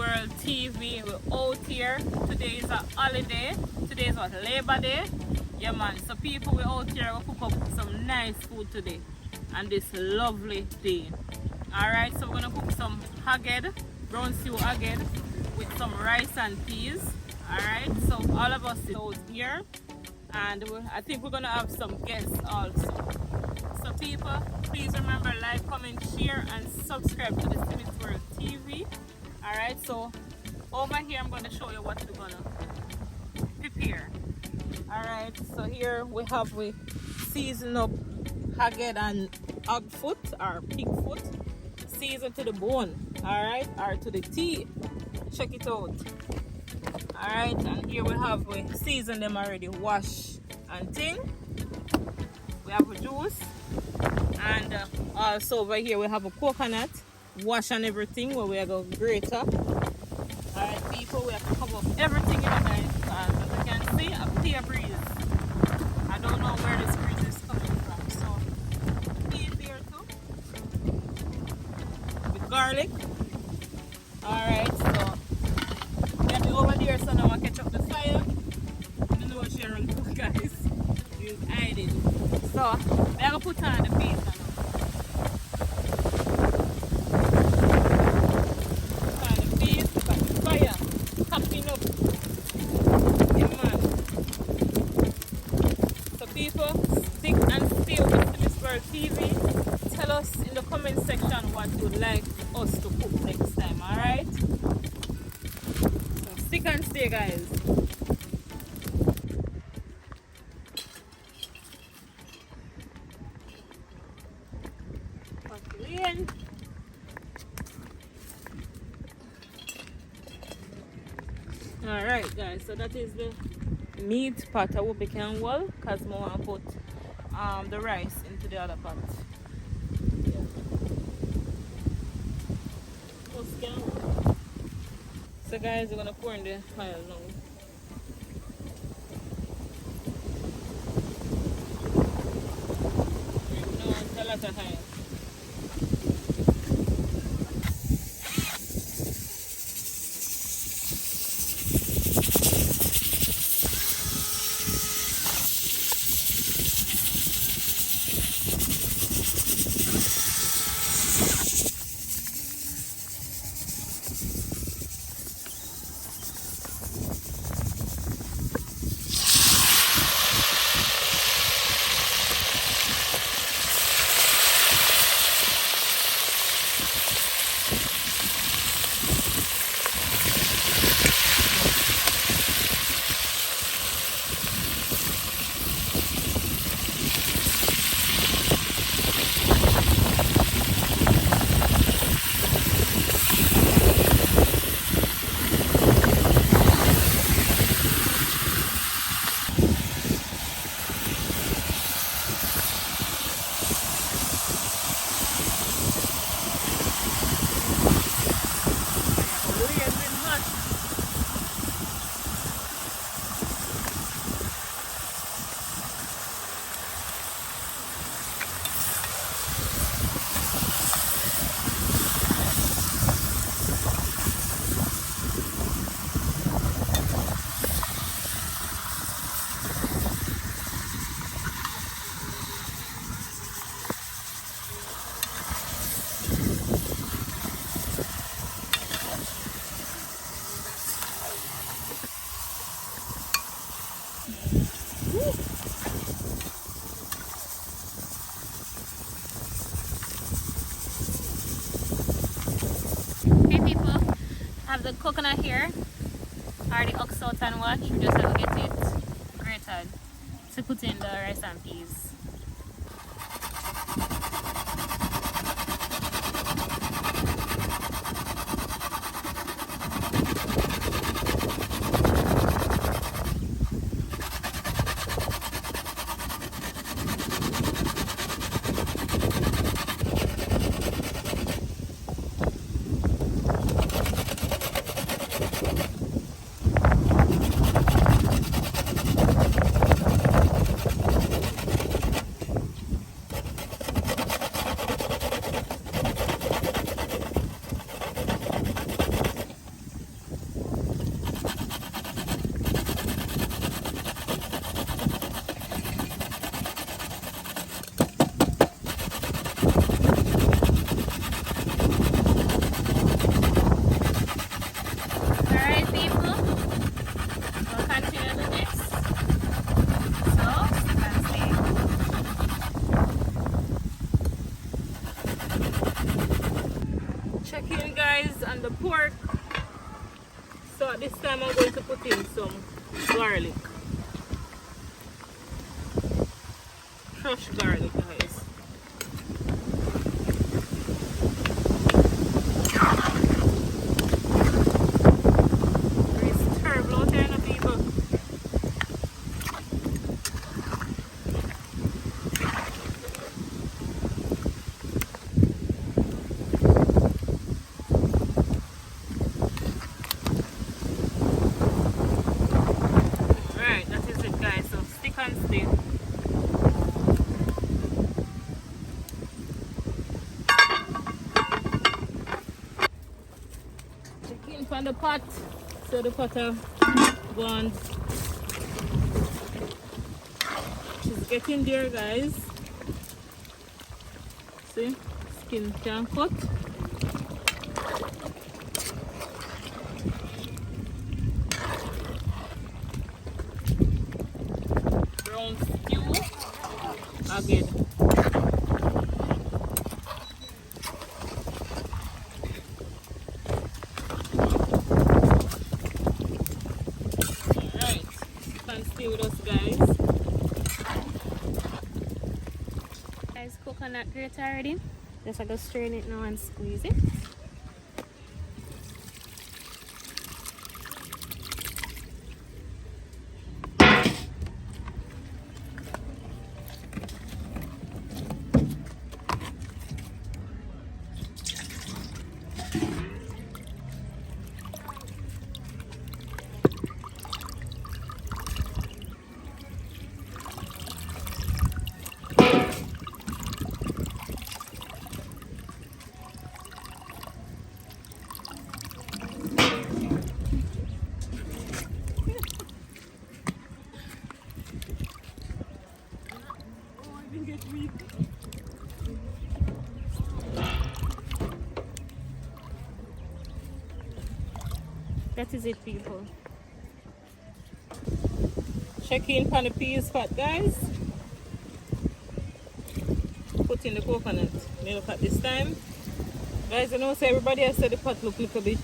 World TV. We're out here. Today is a holiday. Today is what? Labor Day? Yeah man. So people, we're out here. We'll cook up some nice food today on this lovely day. Alright, so we're gonna cook some haggard, brown stew haggard with some rice and peas. Alright, so all of us is out here, and I think we're gonna have some guests also. So people, please remember, like, comment, share and subscribe to the STEWED World TV. Alright, so over here I'm gonna show you what we're gonna prepare. Alright, so here we season up haggard and hog foot or pig foot, seasoned to the bone, alright, or to the teeth. Check it out. Alright, and here we seasoned them already, wash and thing. We have a juice, and also over here we have a coconut, wash and everything, where we are going to grate up. Alright people, we have to cover up everything in the night, because as you can see, a clear breeze. I don't know where this breeze is coming from, so peas here too, with garlic. Alright, so get me over there so now I catch up the fire. I don't know what she run for, guys. She's hiding. So I'm gonna put on the peas now. Put on the peas, look at the fire popping up. Yeah man. So people, stick and stay with STEWED World TV. Tell us in the comment section what you'd like us to cook next time, alright? So stick and stay, guys. Alright guys, so that is the meat pot. I hope we can well, because I want to put the rice into the other pot. Yeah. So guys, we're gonna pour in the oil now. No, it's a lot of oil. Hey people, I have the coconut here, already oxed out and washed. We just have to get it grated to put in the rice and peas. seasoning, guys, and the pork. So at this time I'm going to put in some garlic. Crushed garlic, guys. It's terrible out there, no people. Alright, that is it, guys. So stick and stay. On the pot, so the pot gone. She's getting there, guys. See, skin can cut. Brown stew again. Stay with us, guys. Guys, coconut grate already. Just like to strain it now and squeeze it. That is it, people. Check in on the peas fat, guys. Put in the coconut milk at this time. Guys, you know, so everybody else said the pot look a little bit.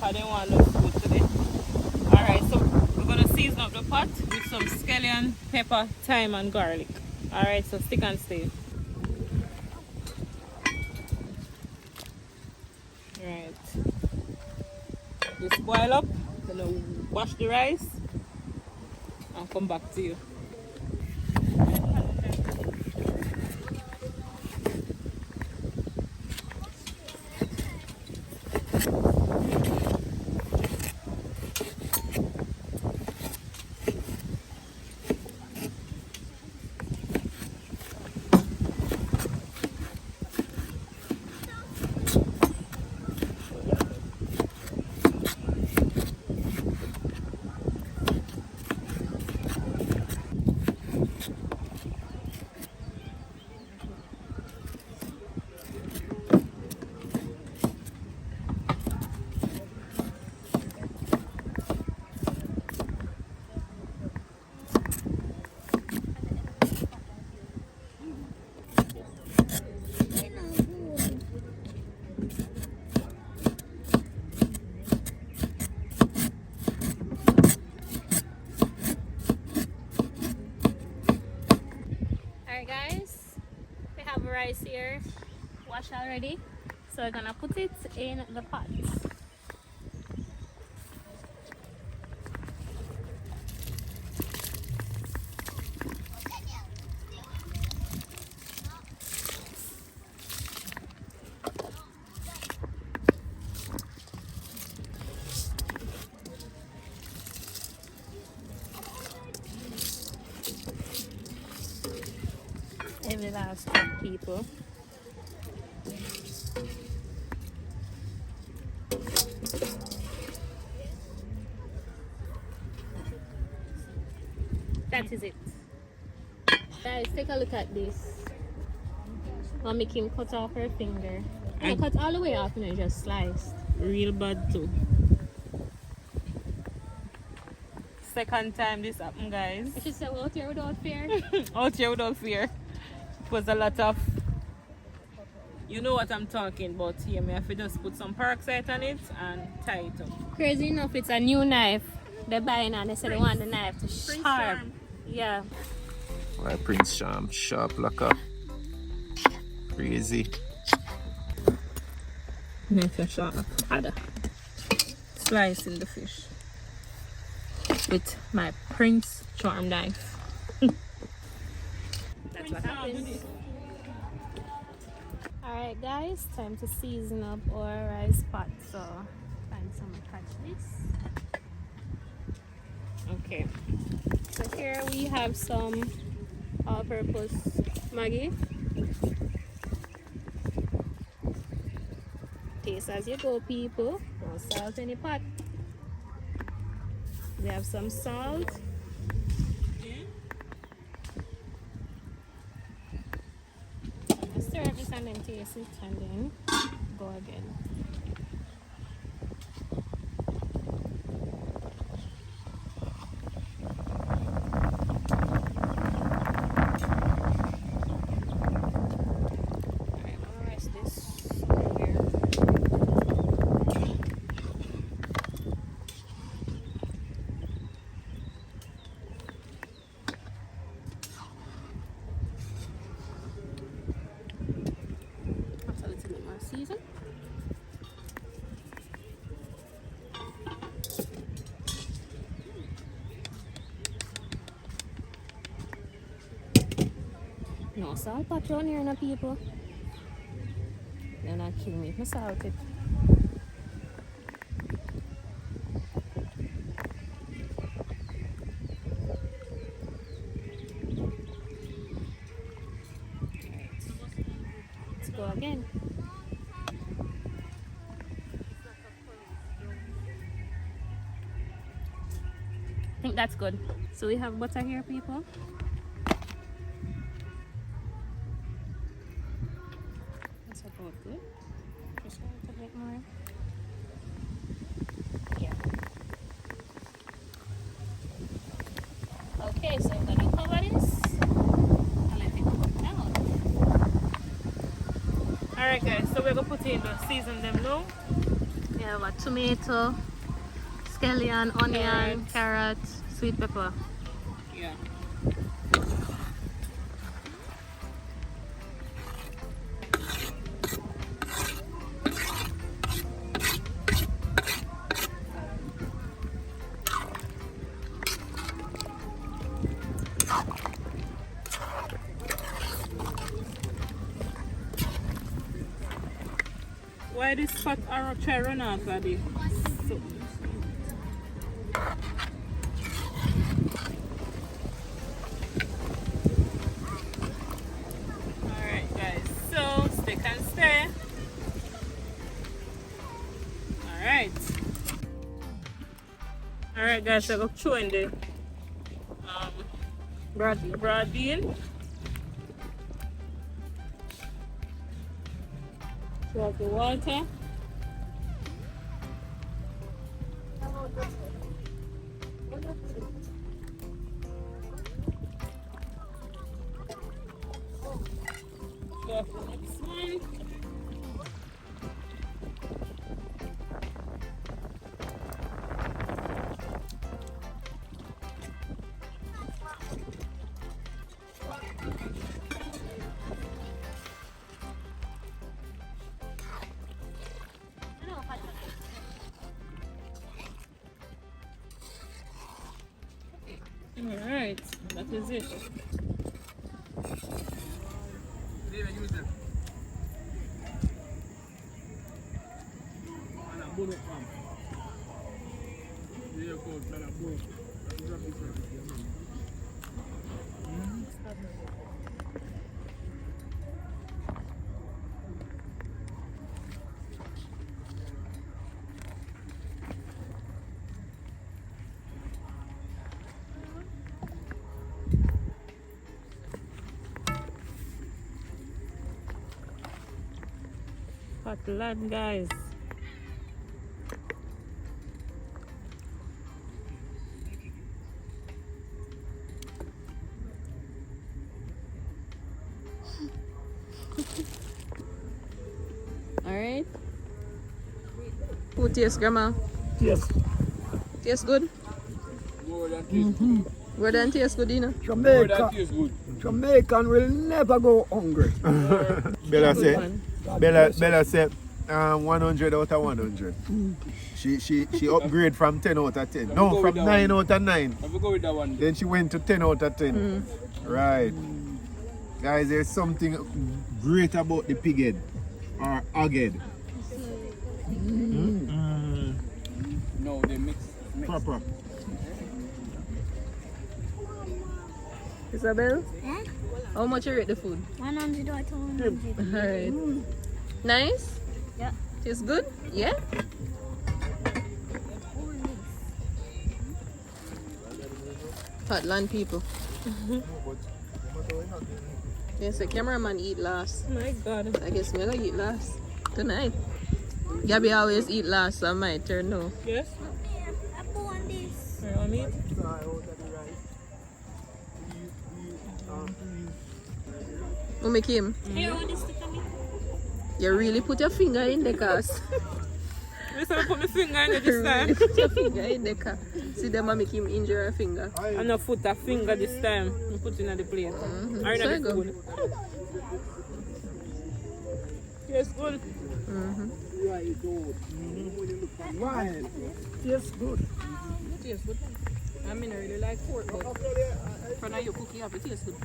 I didn't want no food today. Alright, so we're going to season up the pot with some scallion, pepper, thyme, and garlic. Alright, so stick and stay. Right. Just boil up, then I'll wash the rice and come back to you. Guys, we have rice here washed already, so we're gonna put it in the pot. Every last one, people. That is it. Guys, take a look at this. I'll make him cut off her finger. I cut all the way off and then just sliced. Real bad too. Second time this happened, guys. I should say, out here without fear. Out here without fear. It was a lot of You know what I'm talking about here. Me have to just put some peroxide on it and tie it up. Crazy enough, it's a new knife. They're buying and they said they want the knife to sharp. Charm. Yeah. Why Prince Charm? Sharp like a crazy. Make a sharp harder. Slicing the fish with my Prince Charm knife. That's what happens. Alright guys, time to season up our rice pot. So find some catch this. Okay. So here we have some all-purpose Maggi. Taste as you go, people. No salt in the pot. We have some salt. Stir this and then taste it and then go again. Alright, I'll rest this here. That's a little bit more season. No salt pot around here, no people. They're not kidding me if I salt it. Let's go again. I think that's good. So we have butter here, people. That's about good. Just a little bit more. Yeah. Okay, so I'm gonna cover this and let it cook down. Alright guys, so we're gonna put in the season them now. We have a tomato, scallion, onion, carrot, sweet pepper. Yeah. Why this pot are try run off of the soup? Alright guys, so stick and stir. Alright. Alright guys, so I'm throwing the broad bean. Throw up the water. Throw up the next one. Alright, that is it. Hot lad, guys. Food tastes, Grandma? Yes. Tastes good? More than taste good. More than tastes good, you know? More than Jamaica. taste good. Jamaican will never go hungry. Bella Good said, one. Bella said 100 out of 100. She upgrade from 10 out of 10. No, go from with that 9 one. out of 9. I will go with that one. Then she went to 10 out of 10. Right. Guys, there's something great about the pig head or hog head. No, they mix. Proper. Isabel? How much you rate the food? 100 or 200. Alright. Nice? Yeah. Tastes good? Yeah? Hotland people. Yes, the cameraman eat last. My God. I guess we're gonna eat last tonight. Gabby always eat last, so I might turn no. Yes? I put on this. You want meat? Who make him? Here, want this to come in? You really put your finger in the cast. Listen, I put my finger in it You this really time. put your finger in the cast. See them make him injure a finger. I'm not put a finger this time. I put it in the plate. I So in go. the food. Yes, good. Why? Tastes good. Tastes good. I mean, I really like pork, but for now you cook it up, it tastes good.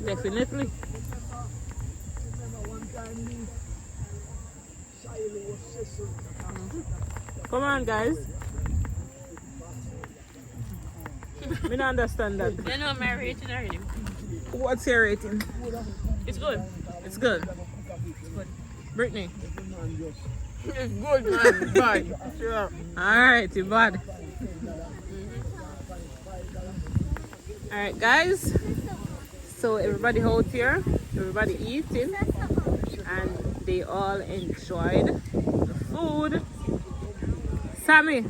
Definitely. Come on, guys. I don't understand that. You know my rating already. What's your rating? It's good. It's good. Brittany. It's good, man. Bad. Sure. Alright, you bad. Alright, guys. So everybody out here, everybody eating, and they all enjoyed the food. Sammy,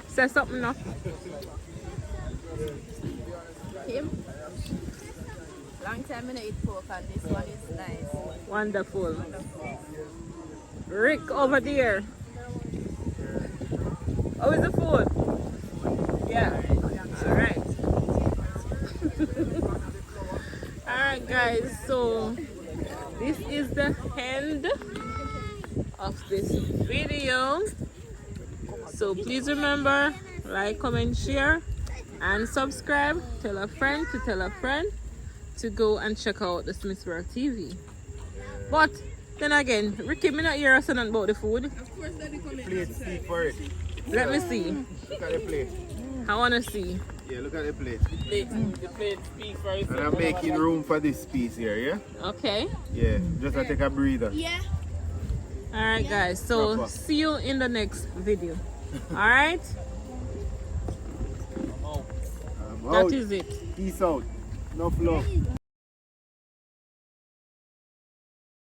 say something now. Him? Long time I eat pork and this one is nice. Wonderful. Rick over there. How is the food? Yeah. Alright. Alright guys, so this is the end of this video. So please remember, like, comment, share, and subscribe. Tell a friend to tell a friend to go and check out the STEWED. But then again, Ricky, me not hear us something about the food. Plate, speak for it. Let me see. Look at the plate. I wanna see. Yeah, look at the plate. The plate speak for And I'm making room for this piece here, yeah? Okay. Yeah, just to take a breather. Yeah. Alright guys, so Proper. see you in the next video. Alright? I'm That out. is it. Peace out. Enough love.